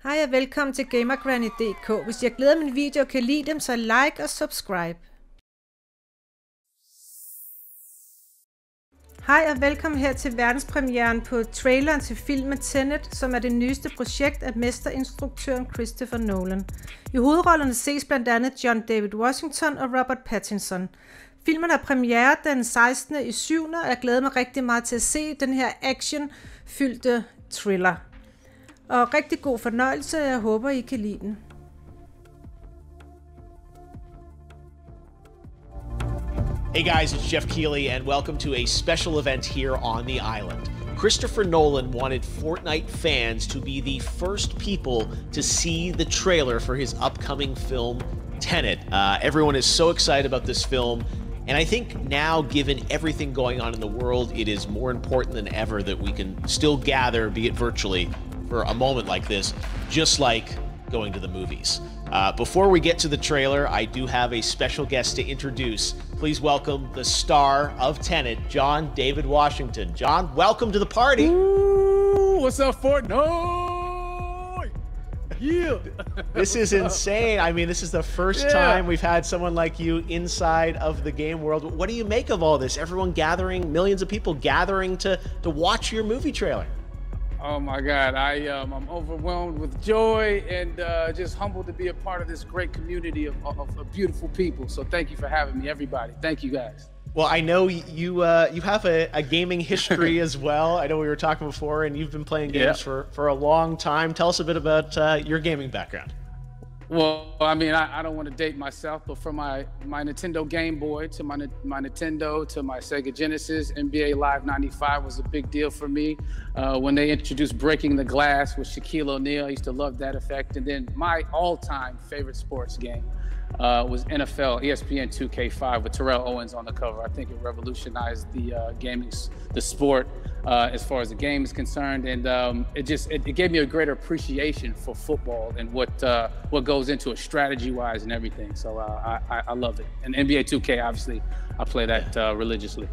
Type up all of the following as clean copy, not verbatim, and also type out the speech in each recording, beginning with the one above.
Hej og velkommen til GamerGrannyDk. Hvis jeg glæder min video og kan lide dem, så like og subscribe. Hej og velkommen her til verdenspremieren på traileren til filmen Tenet, som er det nyeste projekt af mesterinstruktøren Christopher Nolan. I hovedrollerne ses blandt andet John David Washington og Robert Pattinson. Filmen har premiere den 16. i 7. og jeg glæder mig rigtig meget til at se den her action-fyldte thriller. Og rigtig god fornøjelse, jeg håber I kan lide den. Hey guys, it's Jeff Keighley, and welcome to a special event here on the island. Christopher Nolan wanted Fortnite fans to be the first people to see the trailer for his upcoming film, Tenet. Everyone is so excited about this film, and I think now, given everything going on in the world, it is more important than ever that we can still gather, be it virtually, for a moment like this, just like going to the movies. Before we get to the trailer, I do have a special guest to introduce. Please welcome the star of Tenet, John David Washington. John, welcome to the party. Ooh, what's up, Fortnite? Yeah. This is insane. I mean, this is the first time we've had someone like you inside of the game world. What do you make of all this? Everyone gathering, millions of people gathering to watch your movie trailer. Oh my God, I'm overwhelmed with joy and just humbled to be a part of this great community of beautiful people. So thank you for having me, everybody. Thank you, guys. Well, I know you have a gaming history as well. I know we were talking before, and you've been playing games for a long time. Tell us a bit about your gaming background. Well, I mean, I don't want to date myself, but from my Nintendo Game Boy to my Nintendo to my Sega Genesis, NBA Live 95 was a big deal for me. When they introduced Breaking the Glass with Shaquille O'Neal, I used to love that effect. And then my all-time favorite sports game was NFL ESPN 2K5 with Terrell Owens on the cover. I think it revolutionized the sport as far as the game is concerned, and it gave me a greater appreciation for football and what goes into it strategy-wise and everything. So I love it. And NBA 2K, obviously, I play that religiously.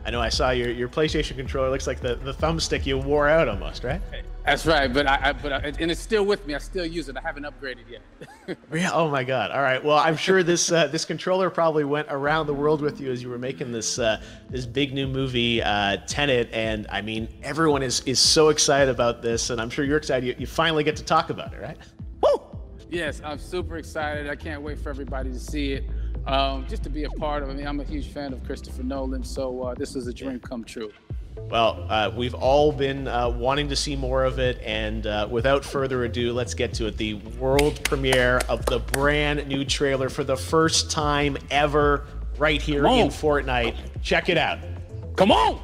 I know I saw your PlayStation controller. Looks like the thumbstick you wore out almost, right? That's right, but and it's still with me. I still use it. I haven't upgraded yet. Yeah. Oh my God. All right. Well, I'm sure this controller probably went around the world with you as you were making this big new movie, Tenet. And I mean, everyone is so excited about this, and I'm sure you're excited. You finally get to talk about it, right? Woo! Yes, I'm super excited. I can't wait for everybody to see it. Just to be a part of it. I mean, I'm a huge fan of Christopher Nolan, so this is a dream come true. Well, we've all been wanting to see more of it, and without further ado, let's get to it. The world premiere of the brand new trailer for the first time ever right here in Fortnite. Check it out. Come on!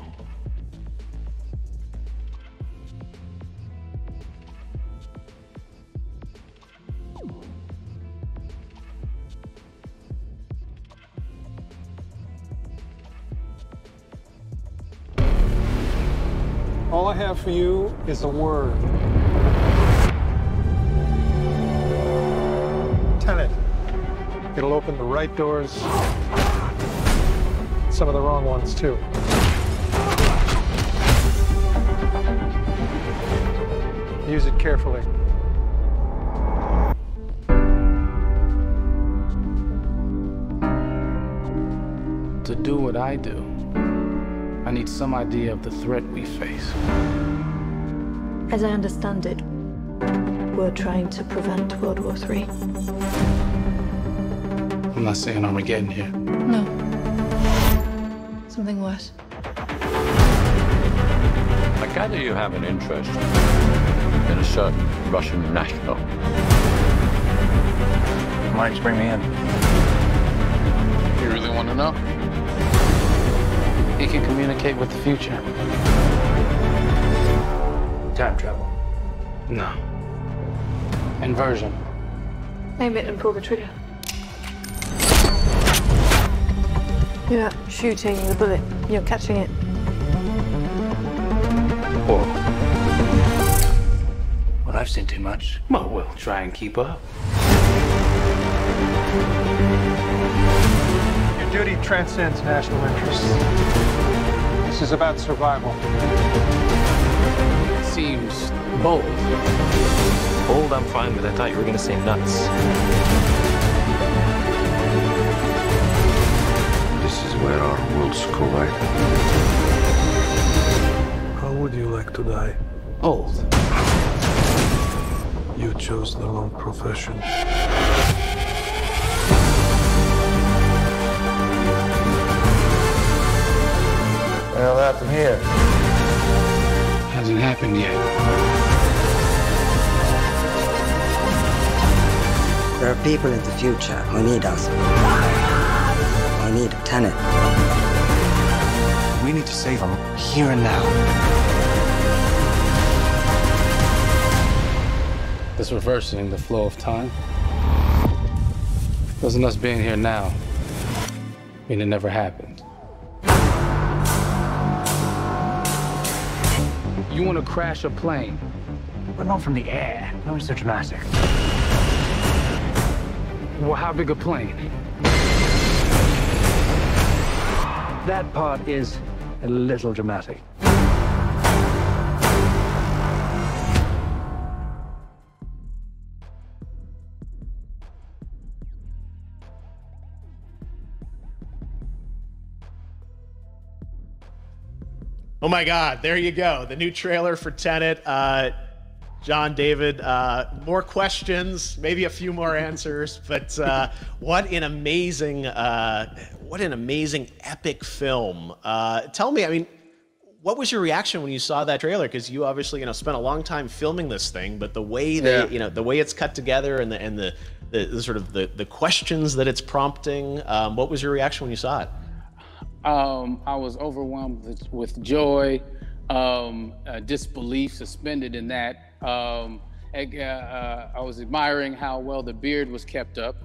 All I have for you is a word. Tenet. It'll open the right doors, some of the wrong ones too. Use it carefully. To do what I do, I need some idea of the threat we face. As I understand it, we're trying to prevent World War III. I'm not saying Armageddon here. No. Something worse. I gather you have an interest in a certain Russian national. Why don't you bring me in? You really want to know? He can communicate with the future. Time travel. No. Inversion. Aim it and pull the trigger. You're not shooting the bullet, you're catching it. Whoa. Well, I've seen too much. Well, we'll try and keep up. Your duty transcends national interests. This is about survival. It seems bold. Bold old, I'm fine with. I thought you were gonna say nuts. This is where our worlds collide. How would you like to die? Old. You chose the wrong profession. Well, that from here. Hasn't happened yet. There are people in the future who need us. Who need Tenet. We need to save them here and now. This reversing the flow of time. Doesn't us being here now mean it never happened? You want to crash a plane? But not from the air. No, it's so dramatic. Well, how big a plane? That part is a little dramatic. Oh my God, there you go. The new trailer for Tenet. John, David, more questions, maybe a few more answers, but what an amazing epic film. Tell me, I mean, what was your reaction when you saw that trailer? Because you obviously, spent a long time filming this thing, but the way the way it's cut together and the sort of the questions that it's prompting, what was your reaction when you saw it? I was overwhelmed with joy, disbelief, suspended in that. I was admiring how well the beard was kept up.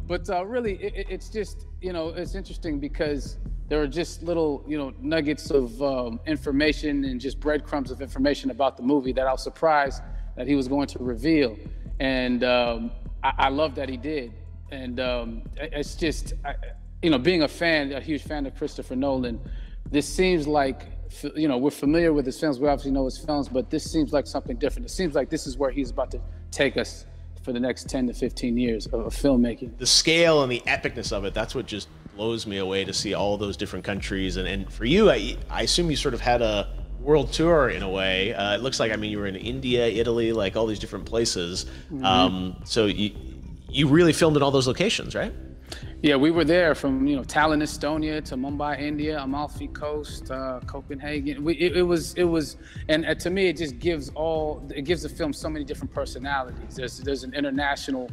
But really, it's just, it's interesting because there are just little, nuggets of information and just breadcrumbs of information about the movie that I was surprised that he was going to reveal. And I love that he did. And it's just, being a huge fan of Christopher Nolan, this seems like, we're familiar with his films, we obviously know his films, but this seems like something different. It seems like this is where he's about to take us for the next 10 to 15 years of filmmaking. The scale and the epicness of it, that's what just blows me away, to see all those different countries. And for you, I assume you sort of had a world tour in a way. It looks like, you were in India, Italy, like all these different places. Mm-hmm. So you really filmed in all those locations, right? Yeah, we were there from Tallinn, Estonia, to Mumbai, India, Amalfi Coast, Copenhagen. It was, and to me, it just gives the film so many different personalities. There's an international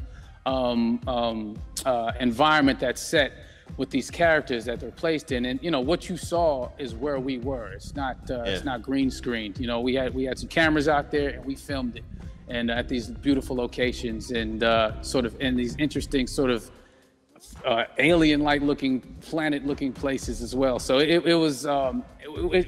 environment that's set with these characters that they're placed in, and what you saw is where we were. It's not green screened. We had some cameras out there and we filmed it, and at these beautiful locations and sort of in these interesting sort of alien-like looking, planet-looking places as well. So it was,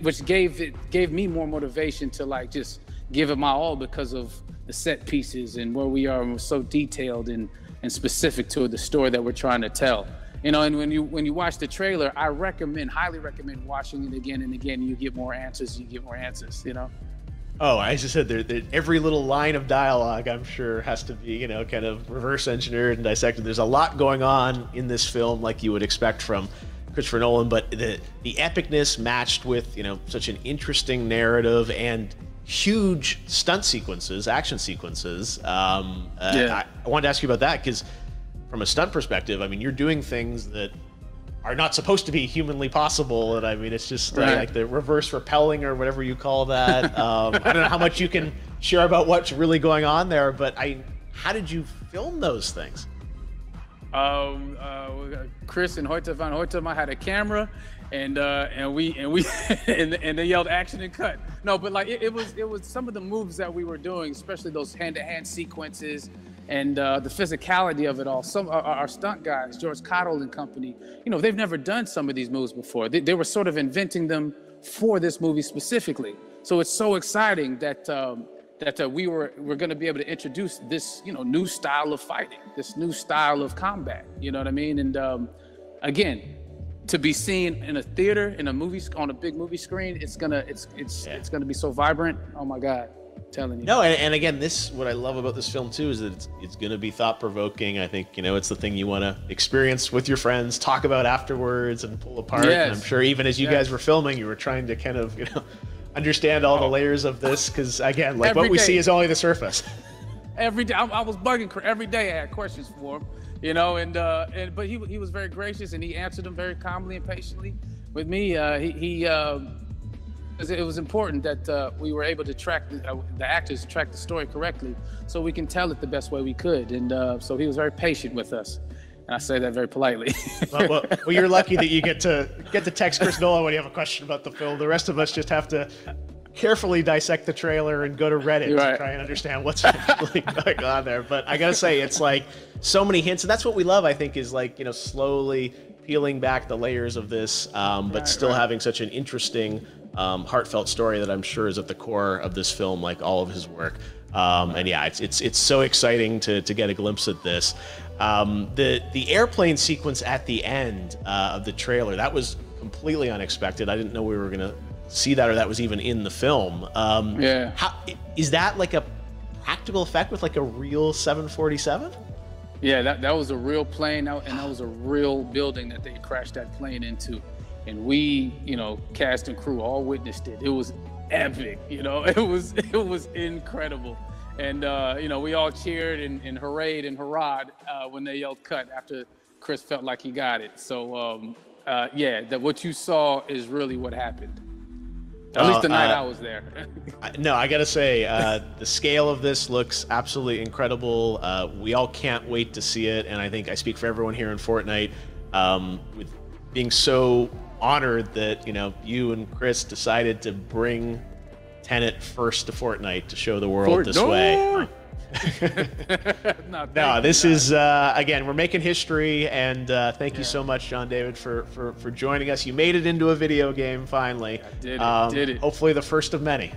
which gave me more motivation to just give it my all because of the set pieces and where we are, and we're so detailed and specific to the story that we're trying to tell. And when you watch the trailer, I highly recommend watching it again and again. You get more answers. Oh, I just said every little line of dialogue, I'm sure, has to be, kind of reverse engineered and dissected. There's a lot going on in this film, like you would expect from Christopher Nolan, but the epicness matched with, such an interesting narrative and huge stunt sequences, action sequences. I wanted to ask you about that, because from a stunt perspective, you're doing things that are not supposed to be humanly possible, and it's just like the reverse rappelling or whatever you call that. I don't know how much you can share about what's really going on there, but how did you film those things? Chris and Hoyte van Hoytema had a camera, and they yelled action and cut. No, but it was some of the moves that we were doing, especially those hand-to-hand sequences. And the physicality of it all. Some our stunt guys, George Cottle and company, they've never done some of these moves before. They were sort of inventing them for this movie specifically. So it's so exciting that we're going to be able to introduce this new style of fighting, this new style of combat. You know what I mean? And again, to be seen in a theater, in a movie, on a big movie screen, it's gonna be so vibrant. Oh my God. telling you. No, and again, what I love about this film too is that it's going to be thought-provoking. I think, it's the thing you want to experience with your friends, talk about afterwards, and pull apart. Yes. And I'm sure even as you guys were filming, you were trying to kind of, understand all the layers of this, because again, like what we see is only the surface. Every day, I was bugging every day. I had questions for him, but he was very gracious, and he answered them very calmly and patiently with me. It was important that we were able to track the actors track the story correctly, so we can tell it the best way we could. And so he was very patient with us, and I say that very politely. well, you're lucky that you get to text Chris Nolan when you have a question about the film. The rest of us just have to carefully dissect the trailer and go to Reddit to try and understand what's actually going on there. But I gotta say, it's like so many hints, and that's what we love. I think is like slowly peeling back the layers of this, but still having such an interesting, heartfelt story that I'm sure is at the core of this film, like all of his work. And yeah, it's so exciting to get a glimpse at this. The airplane sequence at the end of the trailer, that was completely unexpected. I didn't know we were gonna see that, or that was even in the film. How is that like a practical effect with like a real 747? Yeah, that was a real plane, and that was a real building that they crashed that plane into. And we, cast and crew all witnessed it. It was epic, it was incredible. And, we all cheered and hurrayed and hurrahed when they yelled cut after Chris felt like he got it. So, that what you saw is really what happened. At least the night I was there. No, I gotta say, the scale of this looks absolutely incredible. We all can't wait to see it, and I think I speak for everyone here in Fortnite, with being so honored that you and Chris decided to bring Tenet first to Fortnite to show the world this way. No, this is again, we're making history, and thank you so much, John David, for joining us. You made it into a video game finally. I did it. Hopefully the first of many.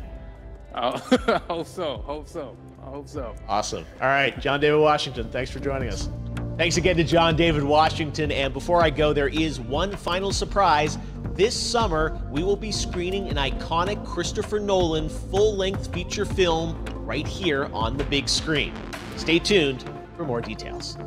I hope so. Awesome. All right, John David Washington, thanks for joining us. Thanks again to John David Washington. And before I go, there is one final surprise. This summer, we will be screening an iconic Christopher Nolan full-length feature film right here on the big screen. Stay tuned for more details.